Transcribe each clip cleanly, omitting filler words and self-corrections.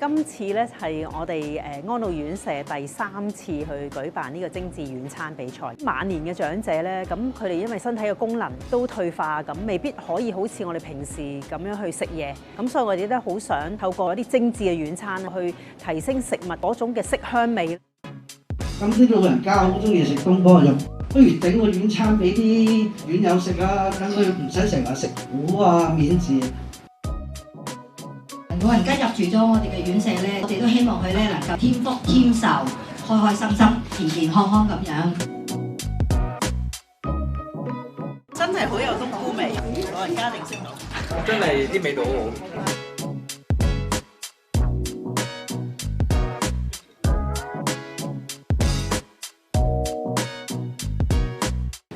今次咧係我哋安老院舍第3次去舉辦呢個精緻遠餐比賽。晚年嘅長者咧，咁佢哋因為身體嘅功能都退化，咁未必可以好似我哋平時咁樣去食嘢。咁所以我哋都好想透過一啲精緻嘅遠餐去提升食物嗰種嘅色香味。咁啲老人家好中意食東坡肉，不如整個遠餐俾啲院友食啊，等佢唔使成日食糊啊、面字。老人家入住咗我哋嘅院舍咧，我哋都希望佢咧能夠添福添壽，開開心心、健健康康咁樣。真係好有冬菇味，老人家一定識到。真係啲味道好好。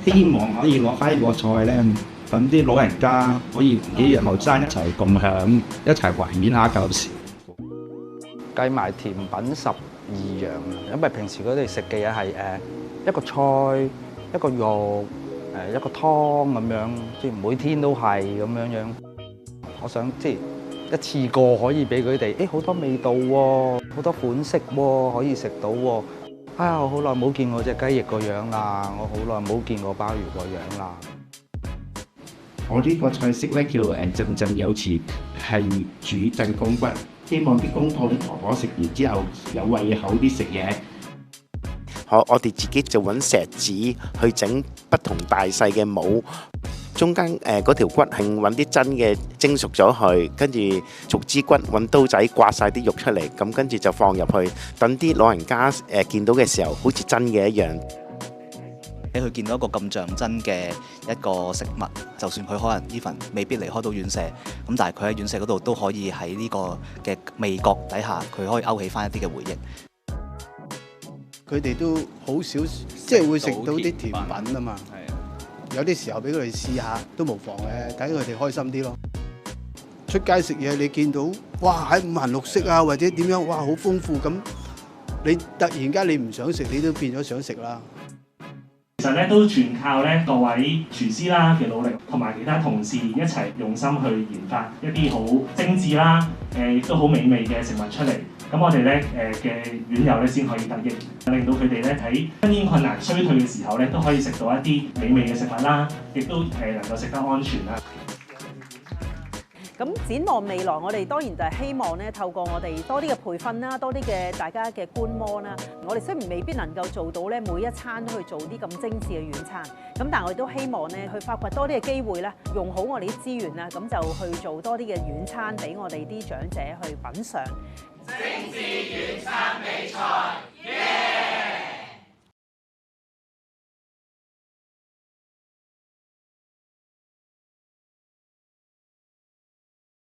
希望可以攞翻呢個菜咧，等啲老人家可以同啲後生一齊共享，一齊懷緬下舊時。計埋甜品12樣，因為平時佢哋食嘅嘢係一個菜、一個肉、一個湯咁樣，即係每天都係咁樣。我想即係一次過可以俾佢哋，好多味道喎，好多款式喎，可以食到喎。哎呀，我好耐冇見過隻雞翼個樣啦，我好耐冇見過鮑魚個樣啦。我呢個菜式咧叫陣陣有詞，係煮鎮公骨，希望啲公婆婆婆食完之後有胃口啲食嘢。我哋自己就揾錫紙去整不同大細嘅模，中間嗰條骨係揾啲真嘅蒸熟咗佢，跟住逐支骨揾刀仔刮晒啲肉出嚟，咁跟住就放入去，等啲老人家見到嘅時候好似真嘅一樣。佢見到一個咁像真嘅一個食物，就算佢可能呢份未必離開到院舍，咁但係佢喺院舍嗰度都可以喺呢個嘅味覺底下，佢可以勾起翻一啲嘅回憶。佢哋都好少即係會食到啲甜品啊嘛，有啲時候俾佢哋試下都無妨嘅，等佢哋開心啲咯。出街食嘢你見到哇喺五顏六色啊，或者點樣哇好豐富咁，你突然間你唔想食，你都變咗想食啦。其實咧都全靠咧各位廚師啦嘅努力，同埋其他同事一齊用心去研發一啲好精緻啦，亦都好美味嘅食物出嚟。咁我哋咧嘅院友咧先可以得益，令到佢哋咧喺婚姻困難衰退嘅時候咧都可以食到一啲美味嘅食物啦，亦都能夠食得安全啦。咁展望未來，我哋當然就係希望咧，透過我哋多啲嘅培訓啦，多啲嘅大家嘅觀摩啦。我哋雖然未必能夠做到咧每一餐都去做啲咁精緻嘅遠餐，咁但係我哋都希望咧去發掘多啲嘅機會咧，用好我哋啲資源啦，咁就去做多啲嘅遠餐俾我哋啲長者去品嚐。精緻遠餐美